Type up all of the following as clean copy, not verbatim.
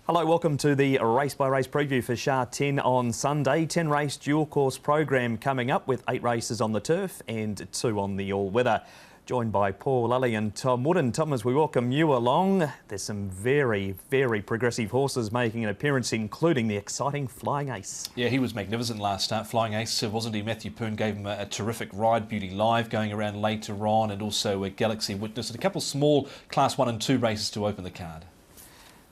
Hello, welcome to the race-by-race preview for Sha Tin on Sunday. 10-race dual-course program coming up with 8 races on the turf and 2 on the all-weather. Joined by Paul Lally and Tom Wooden. Tom, as we welcome you along, there's some very, very progressive horses making an appearance, including the exciting Flying Ace. Yeah, he was magnificent last start. Flying Ace, wasn't he? Matthew Poon gave him a terrific ride. Beauty Live going around later on, and also a Galaxy Witness, and a couple of small Class 1 and 2 races to open the card.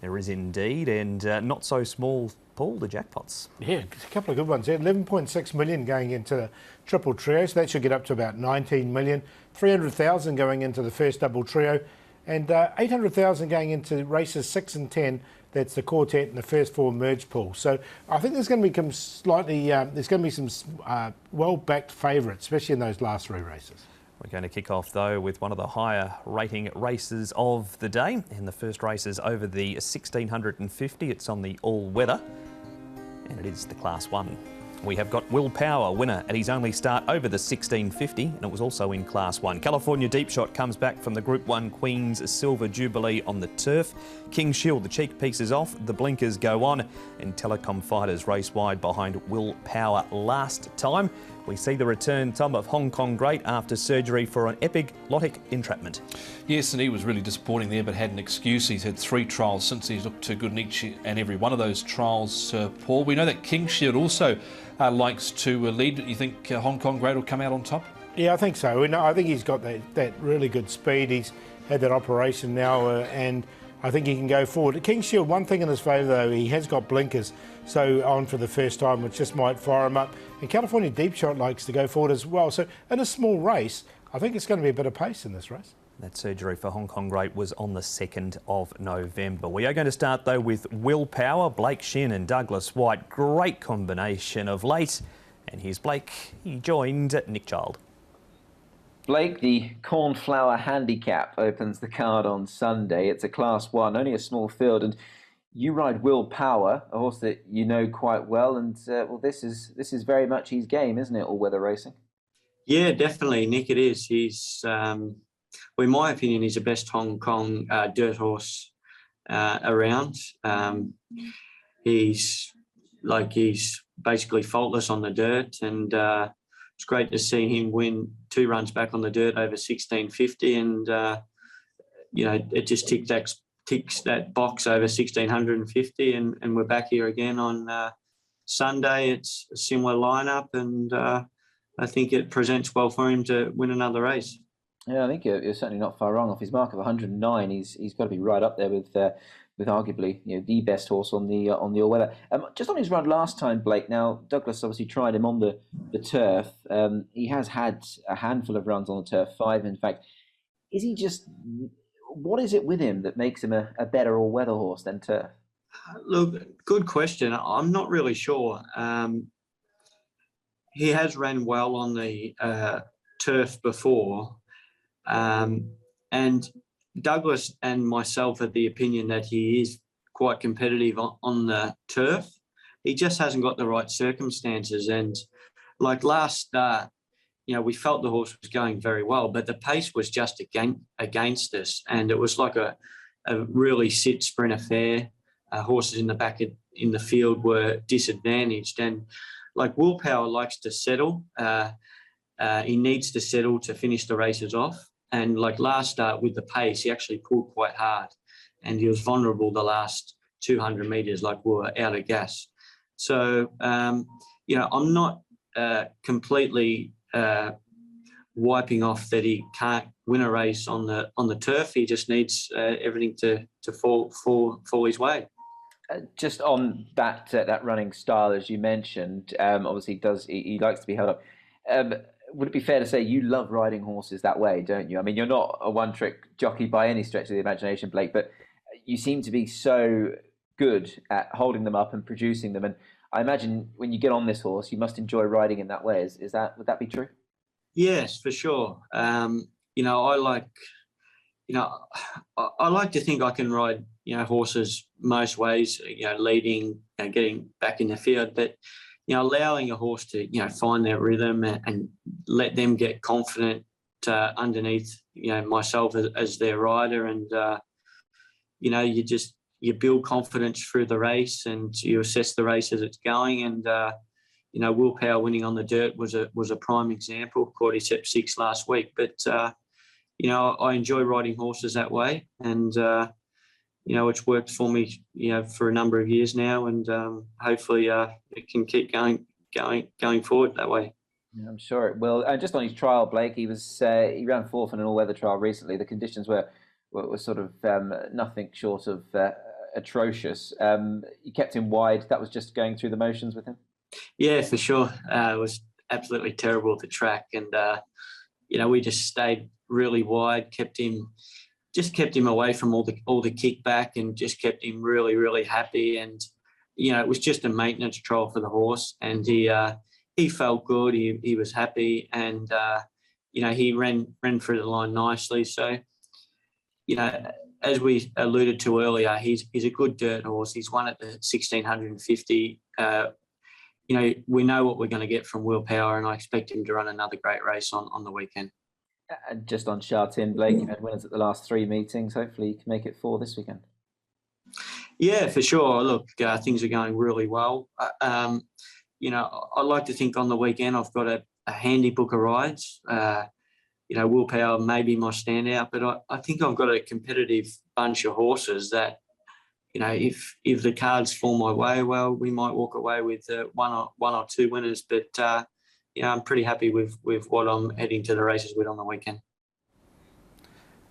There is indeed, and not so small, Paul, the jackpots. Yeah, a couple of good ones there. 11.6 million going into the triple trio, so that should get up to about 19 million. 300,000 going into the first double trio, and 800,000 going into races 6 and 10. That's the quartet and the first 4 merge pool. So I think there's going to be some well-backed favourites, especially in those last 3 races. We're going to kick off, though, with one of the higher rating races of the day. And the first race is over the 1650. It's on the all-weather, and it is the Class 1. We have got Will Power, winner at his only start over the 1650, and it was also in Class 1. California Deep Shot comes back from the Group 1 Queen's Silver Jubilee on the turf. King Shield, the cheek piece is off, the blinkers go on, and Telecom Fighters race wide behind Will Power last time. We see the return, Tom, of Hong Kong Great after surgery for an epiglotic entrapment. Yes, and he was really disappointing there, but had an excuse. He's had 3 trials since. He's looked good in each and every one of those trials, Paul. We know that King Shield also likes to lead. You think Hong Kong Great will come out on top? Yeah, I think so. I think he's got that really good speed. He's had that operation now, and I think he can go forward. King Shield, one thing in his favour though, he has got blinkers, so on for the first time, which just might fire him up. And California Deep Shot likes to go forward as well. So in a small race, I think it's going to be a bit of pace in this race. That surgery for Hong Kong Great was on the 2nd of November. We are going to start, though, with Will Power, Blake Shin and Douglas White. Great combination of late. And here's Blake. He joined Nick Child. Blake, the Cornflower Handicap opens the card on Sunday. It's a Class 1, only a small field, and you ride Will Power, a horse that you know quite well, and well, this is very much his game, isn't it, all-weather racing? Yeah, definitely, Nick, it is. He's, well, in my opinion, he's the best Hong Kong dirt horse around. He's basically faultless on the dirt, and it's great to see him win 2 runs back on the dirt over 1650, and you know, it just ticks that box over 1650, and we're back here again on Sunday. It's a similar lineup, and I think it presents well for him to win another race. Yeah, I think you're certainly not far wrong. Off his mark of 109, he's got to be right up there with arguably, you know, the best horse on the all-weather. Just on his run last time, Blake. Now Douglas obviously tried him on the turf. He has had a handful of runs on the turf, 5 in fact. Is he just? What is it with him that makes him a better all-weather horse than turf? Look, good question. I'm not really sure. He has ran well on the turf before, and Douglas and myself are the opinion that he is quite competitive on the turf. He just hasn't got the right circumstances. And like last start, you know, we felt the horse was going very well, but the pace was just against us. And it was like a really sit sprint affair. Horses in the back in the field were disadvantaged. And like Will Power likes to settle. He needs to settle to finish the races off. And like last start with the pace, he actually pulled quite hard, and he was vulnerable the last 200 metres, like we were out of gas. So, you know, I'm not completely wiping off that he can't win a race on the turf. He just needs everything to fall his way. Just on that running style, as you mentioned, obviously he likes to be held up. Would it be fair to say you love riding horses that way, don't you? I mean, you're not a one-trick jockey by any stretch of the imagination, Blake, but you seem to be so good at holding them up and producing them. And I imagine when you get on this horse, you must enjoy riding in that way. Would that be true? Yes, for sure. You know, I like to think I can ride, you know, horses most ways, you know, leading and getting back in the field, but you know, allowing a horse to, you know, find their rhythm and let them get confident underneath, you know, myself as their rider. And, you know, you you build confidence through the race and you assess the race as it's going. And Willpower winning on the dirt was a prime example. Cordyceps 6 last week, but I enjoy riding horses that way, and it's worked for me, for a number of years now, and hopefully it can keep going forward that way. Yeah, I'm sure it will. And just on his trial, Blake, he ran fourth in an all-weather trial recently. The conditions were sort of nothing short of atrocious. You kept him wide. That was just going through the motions with him. Yeah, for sure. It was absolutely terrible at the track, and we just stayed really wide, kept him away from all the kickback, and just kept him really, really happy. And it was just a maintenance trial for the horse, and he felt good. He was happy, and he ran through the line nicely. So as we alluded to earlier, he's a good dirt horse. He's won at the 1650. We know what we're going to get from Willpower, and I expect him to run another great race on the weekend. Just on Sha Tin, Blake, you've had winners at the last 3 meetings. Hopefully you can make it 4 this weekend. Yeah, for sure. Look, things are going really well. I like to think on the weekend I've got a handy book of rides. Willpower may be my standout, but I think I've got a competitive bunch of horses that, if the cards fall my way, well, we might walk away with one or two winners. But I'm pretty happy with what I'm heading to the races with on the weekend.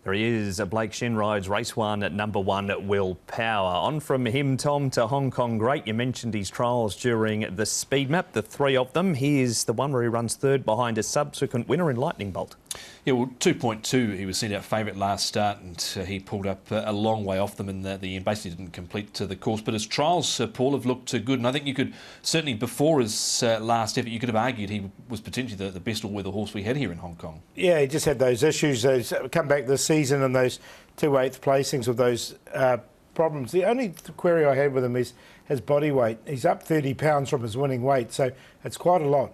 There he is, Blake Shin rides race 1 at number 1 Willpower. On from him, Tom, to Hong Kong Great. You mentioned his trials during the speed map, the 3 of them. Here's the one where he runs 3rd behind a subsequent winner in Lightning Bolt. Yeah, well, 2.2, he was sent out favourite last start, and he pulled up a long way off them, and the basically didn't complete the course. But his trials, Paul, have looked good, and I think you could certainly, before his last effort, you could have argued he was potentially the best all-weather horse we had here in Hong Kong. Yeah, he just had those issues. Those come back this season, and those 2 8th placings with those problems. The only query I had with him is his body weight. He's up 30 pounds from his winning weight, so it's quite a lot.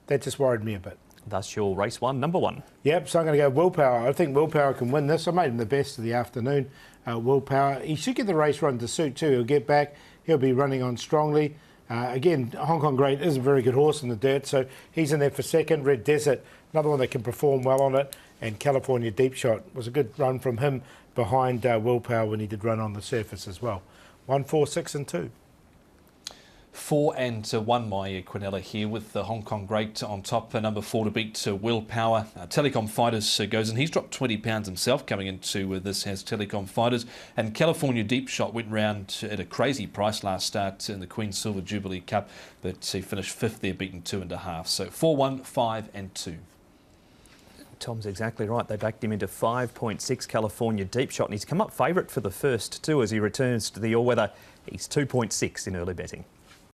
That just worried me a bit. That's your race 1, number 1. Yep, so I'm going to go Willpower. I think Willpower can win this. I made him the best of the afternoon. Willpower. He should get the race run to suit too. He'll get back. He'll be running on strongly. Again, Hong Kong Great is a very good horse in the dirt, so he's in there for 2nd. Red Desert, another one that can perform well on it. And California Deep Shot was a good run from him behind Willpower when he did run on the surface as well. 1, 4, 6 and 2. 4 and 1, my Quinella here with the Hong Kong Great on top. Number 4 to beat Willpower. Telecom Fighters goes in. He's dropped 20 pounds himself coming into this, has Telecom Fighters. And California Deep Shot went round at a crazy price last start in the Queen's Silver Jubilee Cup, but he finished 5th there, beaten 2.5. So 4, 1, 5 and 2. Tom's exactly right. They backed him into 5.6 California Deep Shot, and he's come up favourite for the first 2 as he returns to the all-weather. He's 2.6 in early betting.